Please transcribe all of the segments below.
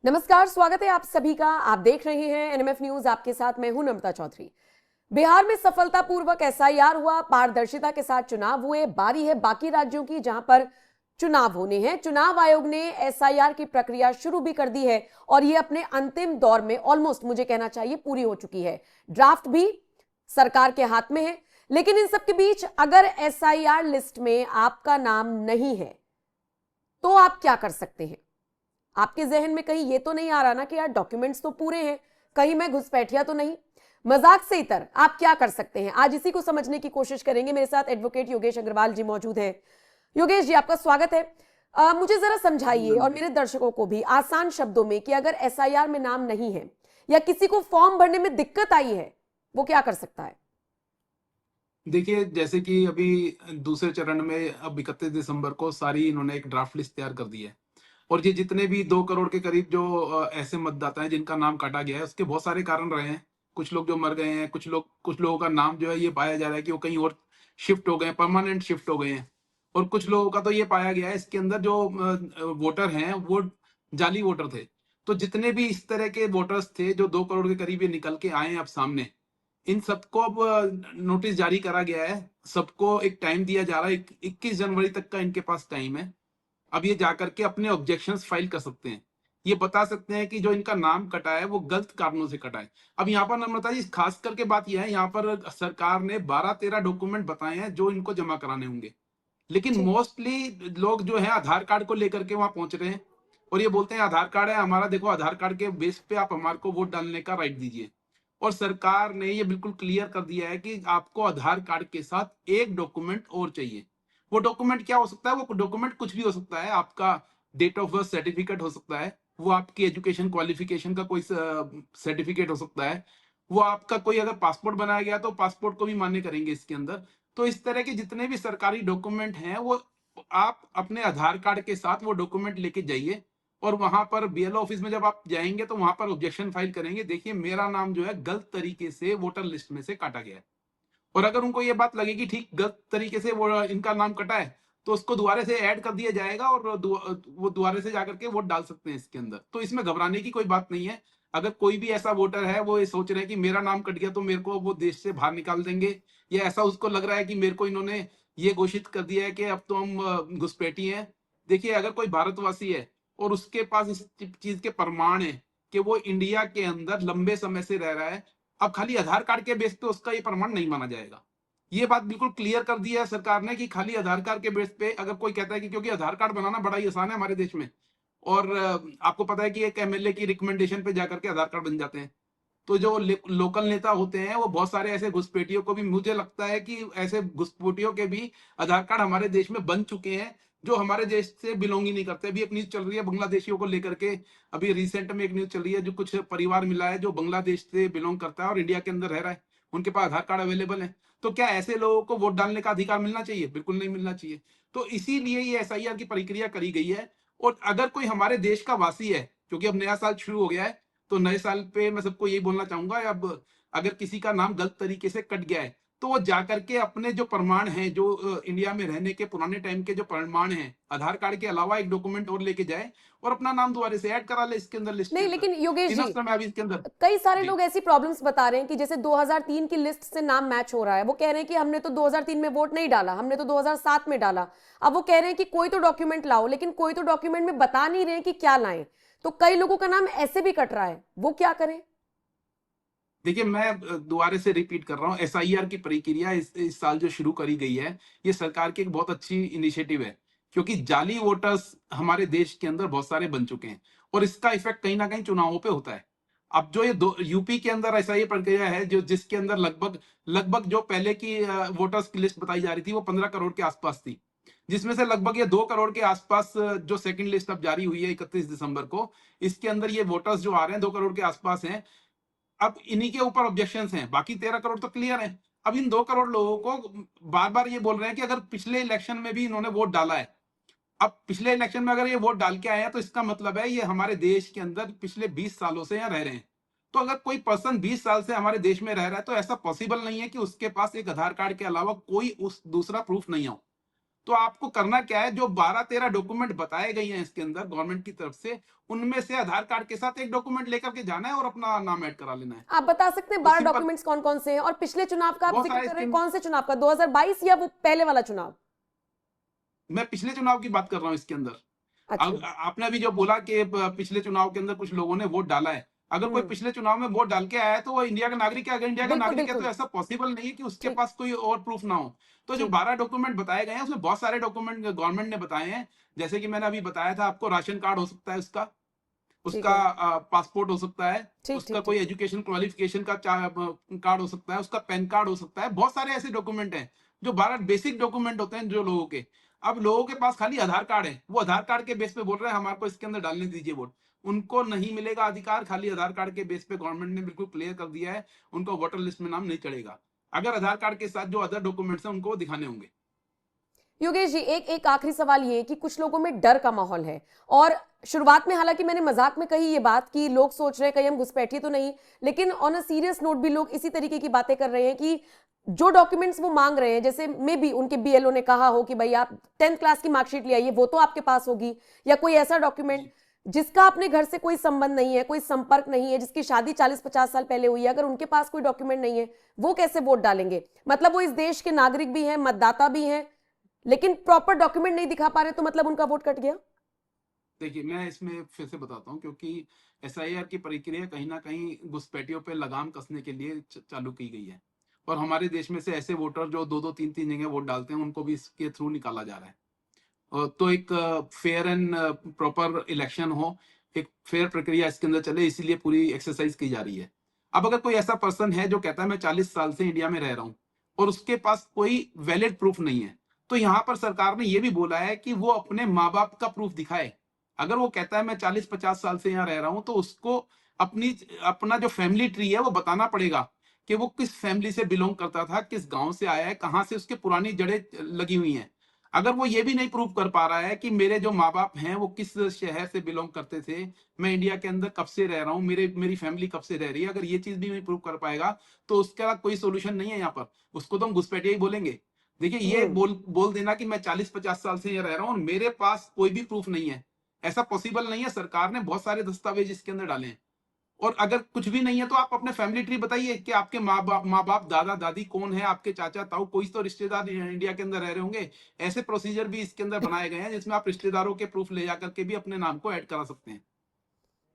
नमस्कार, स्वागत है आप सभी का। आप देख रहे हैं एनएमएफ न्यूज। आपके साथ मैं हूं नम्रता चौधरी। बिहार में सफलतापूर्वक एसआईआर हुआ, पारदर्शिता के साथ चुनाव हुए। बारी है बाकी राज्यों की जहां पर चुनाव होने हैं। चुनाव आयोग ने एसआईआर की प्रक्रिया शुरू भी कर दी है और ये अपने अंतिम दौर में ऑलमोस्ट, मुझे कहना चाहिए, पूरी हो चुकी है। ड्राफ्ट भी सरकार के हाथ में है। लेकिन इन सबके बीच अगर एसआईआर लिस्ट में आपका नाम नहीं है तो आप क्या कर सकते हैं? आपके जहन में कहीं ये तो नहीं आ रहा ना कि यार डॉक्यूमेंट्स तो पूरे हैं, कहीं मैं घुसपैठिया तो नहीं? मजाक से इतर आप क्या कर सकते हैं, आज इसी को समझने की कोशिश करेंगे। मेरे साथ एडवोकेट योगेश अग्रवाल जी मौजूद हैं। योगेश जी, आपका स्वागत है। मुझे जरा समझाइए और मेरे दर्शकों को भी आसान शब्दों में कि अगर एसआईआर में नाम नहीं है या किसी को फॉर्म भरने में दिक्कत आई है, वो क्या कर सकता है? देखिए, जैसे कि अभी दूसरे चरण में अब 31 दिसंबर को सारी इन्होंने एक ड्राफ्ट लिस्ट तैयार कर दी है। और ये जितने भी 2 करोड़ के करीब जो ऐसे मतदाता हैं जिनका नाम काटा गया है, उसके बहुत सारे कारण रहे हैं। कुछ लोग जो मर गए हैं, कुछ लोगों का नाम जो है ये पाया जा रहा है कि वो कहीं और शिफ्ट हो गए हैं, परमानेंट शिफ्ट हो गए हैं। और कुछ लोगों का तो ये पाया गया है इसके अंदर जो वोटर हैं वो जाली वोटर थे। तो जितने भी इस तरह के वोटर्स थे जो 2 करोड़ के करीब ये निकल के आए हैं अब सामने, इन सबको अब नोटिस जारी करा गया है। सबको एक टाइम दिया जा रहा है, 21 जनवरी तक का इनके पास टाइम है। अब ये जाकर के अपने ऑब्जेक्शंस फाइल कर सकते हैं। ये बता सकते हैं कि जो इनका नाम कटा है वो गलत कारणों से कटा है। अब यहाँ पर नम्रता जी, खास करके बात यह है, यहाँ पर सरकार ने 12-13 डॉक्यूमेंट बताए हैं जो इनको जमा कराने होंगे। लेकिन जी। मोस्टली लोग जो है आधार कार्ड को लेकर के वहां पहुंच रहे हैं और ये बोलते हैं आधार कार्ड है हमारा, देखो आधार कार्ड के बेस पे आप हमारे को वोट डालने का राइट दीजिए। और सरकार ने ये बिल्कुल क्लियर कर दिया है कि आपको आधार कार्ड के साथ एक डॉक्यूमेंट और चाहिए। वो डॉक्यूमेंट क्या हो सकता है? वो डॉक्यूमेंट कुछ भी हो सकता है। आपका डेट ऑफ बर्थ सर्टिफिकेट हो सकता है, वो आपकी एजुकेशन क्वालिफिकेशन का कोई सर्टिफिकेट हो सकता है, वो आपका कोई अगर पासपोर्ट बनाया गया तो पासपोर्ट को भी मान्य करेंगे इसके अंदर। तो इस तरह के जितने भी सरकारी डॉक्यूमेंट हैं वो आप अपने आधार कार्ड के साथ वो डॉक्यूमेंट लेके जाइए। और वहां पर बीएलओ ऑफिस में जब आप जाएंगे तो वहां पर ऑब्जेक्शन फाइल करेंगे, देखिए मेरा नाम जो है गलत तरीके से वोटर लिस्ट में से काटा गया है। और अगर उनको ये बात लगेगी ठीक गलत तरीके से वो इनका नाम कटा है, तो उसको दोबारा से ऐड कर दिया जाएगा और वो दोबारा से जाकर के वोट डाल सकते हैं इसके अंदर। तो इसमें घबराने की कोई बात नहीं है। अगर कोई भी ऐसा वोटर है वो ये सोच रहे हैं कि मेरा नाम कट गया तो मेरे को वो देश से बाहर निकाल देंगे, या ऐसा उसको लग रहा है कि मेरे को इन्होंने ये घोषित कर दिया है कि अब तो हम घुसपैठी हैं। देखिए, अगर कोई भारतवासी है और उसके पास इस चीज के प्रमाण है कि वो इंडिया के अंदर लंबे समय से रह रहा है, अब खाली आधार कार्ड के बेस पे उसका ये प्रमाण नहीं माना जाएगा। ये बात बिल्कुल क्लियर कर दी है सरकार ने कि खाली आधार कार्ड के बेस पे अगर कोई कहता है कि क्योंकि आधार कार्ड बनाना बड़ा ही आसान है हमारे देश में, और आपको पता है कि एक एमएलए की रिकमेंडेशन पे जाकर के आधार कार्ड बन जाते हैं। तो जो लोकल नेता होते हैं वो बहुत सारे ऐसे घुसपैठियों को भी, मुझे लगता है कि ऐसे घुसपैठियों के भी आधार कार्ड हमारे देश में बन चुके हैं जो हमारे देश से बिलोंग ही नहीं करते। अभी एक न्यूज चल रही है बांग्लादेशियों को लेकर के। अभी रिसेंट में एक न्यूज चल रही है, जो कुछ परिवार मिला है जो बांग्लादेश से बिलोंग करता है और इंडिया के अंदर रह रहा है, उनके पास आधार कार्ड अवेलेबल है। तो क्या ऐसे लोगों को वोट डालने का अधिकार मिलना चाहिए? बिल्कुल नहीं मिलना चाहिए। तो इसीलिए ये एसआईआर की प्रक्रिया करी गई है। और अगर कोई हमारे देश का वासी है, क्योंकि अब नया साल शुरू हो गया है, तो नए साल पे मैं सबको यही बोलना चाहूंगा, अब अगर किसी का नाम गलत तरीके से कट गया है तो वो जाकर के अपने जो प्रमाण हैं, जो इंडिया में रहने के पुराने टाइम के जो प्रमाण हैं, आधार कार्ड के अलावा एक डॉक्यूमेंट और लेके जाए और अपना नाम दोबारा से ऐड करा ले इसके अंदर, लिस्ट के नहीं, अंदर। लेकिन योगेश जी, इनफ समय अभी इसके अंदर। कई सारे जी। लोग ऐसी प्रॉब्लम्स बता रहे हैं कि जैसे 2003 की लिस्ट से नाम मैच हो रहा है। वो कह रहे हैं कि हमने तो 2003 में वोट नहीं डाला, हमने तो 2007 में डाला। अब वो कह रहे हैं कि कोई तो डॉक्यूमेंट लाओ, लेकिन कोई तो डॉक्यूमेंट में बता नहीं रहे हैं कि क्या लाएं। तो कई लोगों का नाम ऐसे भी कट रहा है, वो क्या करें? देखिए, मैं दोबारा से रिपीट कर रहा हूँ, एसआईआर की प्रक्रिया इस साल जो शुरू करी गई है, ये सरकार की एक बहुत अच्छी इनिशिएटिव है। क्योंकि जाली वोटर्स हमारे देश के अंदर बहुत सारे बन चुके हैं और इसका इफेक्ट कहीं ना कहीं चुनावों पे होता है। अब जो ये दो यूपी के अंदर ऐसा ये प्रक्रिया है जो जिसके अंदर लगभग लगभग जो पहले की वोटर्स की लिस्ट बताई जा रही थी वो 15 करोड़ के आसपास थी, जिसमें से लगभग ये 2 करोड़ के आसपास जो सेकंड लिस्ट अब जारी हुई है 31 दिसंबर को, इसके अंदर ये वोटर्स जो आ रहे हैं 2 करोड़ के आसपास हैं। अब इन्हीं के ऊपर ऑब्जेक्शंस हैं, बाकी 13 करोड़ तो क्लियर है। अब इन 2 करोड़ लोगों को बार-बार ये बोल रहे हैं कि अगर पिछले इलेक्शन में भी इन्होंने वोट डाला है, अब पिछले इलेक्शन में अगर ये वोट डाल के आए हैं तो इसका मतलब है ये हमारे देश के अंदर पिछले 20 सालों से यहाँ रह रहे हैं। तो अगर कोई पर्सन 20 साल से हमारे देश में रह रहा है तो ऐसा पॉसिबल नहीं है कि उसके पास एक आधार कार्ड के अलावा कोई उस दूसरा प्रूफ नहीं हो। तो आपको करना क्या है, जो 12-13 डॉक्यूमेंट बताए गए हैं इसके अंदर गवर्नमेंट की तरफ से, उनमें से आधार कार्ड के साथ एक डॉक्यूमेंट लेकर के जाना है और अपना नाम ऐड करा लेना है। आप बता सकते हैं तो 12 सिंपल, डॉक्यूमेंट्स कौन कौन से हैं? और पिछले चुनाव का आप बहुत जिक्र सारे कर रहे हैं, इसके, कौन से चुनाव का, 2022 या वो पहले वाला चुनाव? मैं पिछले चुनाव की बात कर रहा हूँ इसके अंदर। अच्छा। आपने अभी जो बोला कि पिछले चुनाव के अंदर कुछ लोगों ने वोट डाला है, अगर कोई हम्म। पिछले चुनाव में वोट डाल के आया है तो वो इंडिया का नागरिक है। अगर इंडिया का बिल्कुल नागरिक है तो बिल्कुल। ऐसा पॉसिबल नहीं है कि उसके ठीक पास कोई और प्रूफ ना हो। तो जो ठीक 12 डॉक्यूमेंट बताए गए हैं उसमें बहुत सारे डॉक्यूमेंट गवर्नमेंट ने बताए हैं। जैसे कि मैंने अभी बताया था आपको, राशन कार्ड हो सकता है उसका, ठीक उसका है। पासपोर्ट हो सकता है, ठीक उसका ठीक कोई ठीक। एजुकेशन क्वालिफिकेशन का कार्ड हो सकता है, उसका पैन कार्ड हो सकता है। बहुत सारे ऐसे डॉक्यूमेंट हैं जो 12 बेसिक डॉक्यूमेंट होते हैं जो लोगों के। अब लोगों के पास खाली आधार कार्ड है, वो आधार कार्ड के बेस पे बोल रहे हैं हमारे को इसके अंदर डालने दीजिए वोट। उनको नहीं मिलेगा अधिकार, खाली आधार कार्ड के बेस पे गवर्नमेंट ने बिल्कुल क्लियर कर दिया है, उनको वोटर लिस्ट में नाम नहीं चढ़ेगा। अगर आधार कार्ड के साथ जो अदर डॉक्यूमेंट्स हैं उनको वो दिखाने होंगे। योगेश जी, एक एक आखिरी सवाल ये कि कुछ लोगों में डर का माहौल है, और शुरुआत में हालांकि मैंने मजाक में कही ये बात कि लोग सोच रहे हैं कहीं हम घुसपैठी तो नहीं, लेकिन ऑन अ सीरियस नोट भी लोग इसी तरीके की बातें कर रहे हैं कि जो डॉक्यूमेंट्स वो मांग रहे हैं, जैसे मे बी उनके बीएलओ ने कहा हो कि भाई आप 10th क्लास की मार्कशीट ले आइए, वो तो आपके पास होगी, या कोई ऐसा डॉक्यूमेंट जी। जिसका अपने घर से कोई संबंध नहीं है, कोई संपर्क नहीं है, जिसकी शादी 40-50 साल पहले हुई है, अगर उनके पास कोई डॉक्यूमेंट नहीं है, वो कैसे वोट डालेंगे? मतलब वो इस देश के नागरिक भी हैं, मतदाता भी हैं, लेकिन प्रॉपर डॉक्यूमेंट नहीं दिखा पा रहे, तो मतलब उनका वोट कट गया? देखिए, मैं इसमें फिर से बताता हूँ, क्योंकि एसआईआर की प्रक्रिया कहीं न कहीं घुसपैठियों पे लगाम कसने के लिए चालू की गई है। और हमारे देश में से ऐसे वोटर जो 2-2 3-3 जगह वोट डालते हैं, उनको भी इसके थ्रू निकाला जा रहा है। तो एक फेयर एंड प्रॉपर इलेक्शन हो, एक फेयर प्रक्रिया इसके अंदर चले, इसीलिए पूरी एक्सरसाइज की जा रही है। अब अगर कोई ऐसा पर्सन है जो कहता है मैं 40 साल से इंडिया में रह रहा हूँ और उसके पास कोई वैलिड प्रूफ नहीं है, तो यहाँ पर सरकार ने ये भी बोला है कि वो अपने माँ-बाप का प्रूफ दिखाए। अगर वो कहता है मैं 40-50 साल से यहाँ रह रहा हूँ, तो उसको अपना जो फैमिली ट्री है वो बताना पड़ेगा कि वो किस फैमिली से बिलोंग करता था, किस गाँव से आया है, कहाँ से उसकी पुरानी जड़ें लगी हुई हैं। अगर वो ये भी नहीं प्रूव कर पा रहा है कि मेरे जो माँ-बाप हैं वो किस शहर से बिलोंग करते थे, मैं इंडिया के अंदर कब से रह रहा हूँ, मेरी फैमिली कब से रह रही है, अगर ये चीज़ भी नहीं प्रूव कर पाएगा, तो उसका कोई सॉल्यूशन नहीं है यहाँ पर। उसको तो हम घुसपैठिया ही बोलेंगे। देखिए, ये हम्म। बोल बोल देना कि मैं 40-50 साल से यहाँ रह रहा हूँ और मेरे पास कोई भी प्रूफ नहीं है, ऐसा पॉसिबल नहीं है। सरकार ने बहुत सारे दस्तावेज इसके अंदर डाले हैं। और अगर कुछ भी नहीं है तो आप अपने फैमिली ट्री बताइए कि आपके माँ-बाप, दादा-दादी कौन है, आपके चाचा-ताऊ, कोई तो रिश्तेदार इंडिया के अंदर रह रहे होंगे। ऐसे प्रोसीजर भी इसके अंदर बनाए गए हैं जिसमें आप रिश्तेदारों के प्रूफ ले जाकर के भी अपने नाम को ऐड करा सकते हैं।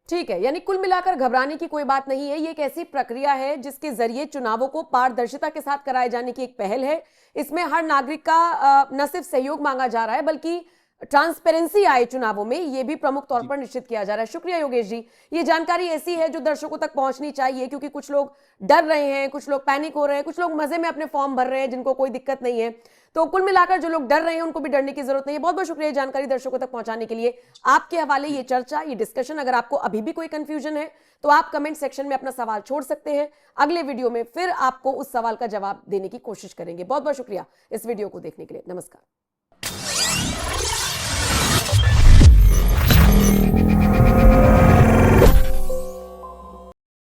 ठीक है, यानी कुल मिलाकर घबराने की कोई बात नहीं है। ये एक ऐसी प्रक्रिया है जिसके जरिए चुनावों को पारदर्शिता के साथ कराए जाने की एक पहल है। इसमें हर नागरिक का न सिर्फ सहयोग मांगा जा रहा है, बल्कि ट्रांसपेरेंसी आए चुनावों में, ये भी प्रमुख तौर जी। पर निश्चित किया जा रहा है। शुक्रिया योगेश जी। ये जानकारी ऐसी है जो दर्शकों तक पहुंचनी चाहिए, क्योंकि कुछ लोग डर रहे हैं, कुछ लोग पैनिक हो रहे हैं, कुछ लोग मजे में अपने फॉर्म भर रहे हैं जिनको कोई दिक्कत नहीं है। तो कुल मिलाकर जो लोग डर रहे हैं उनको भी डरने की जरूरत नहीं है। बहुत बहुत शुक्रिया जानकारी दर्शकों तक पहुंचाने के लिए। आपके हवाले ये चर्चा, ये डिस्कशन, अगर आपको अभी भी कोई कंफ्यूजन है तो आप कमेंट सेक्शन में अपना सवाल छोड़ सकते हैं। अगले वीडियो में फिर आपको उस सवाल का जवाब देने की कोशिश करेंगे। बहुत बहुत शुक्रिया इस वीडियो को देखने के लिए। नमस्कार।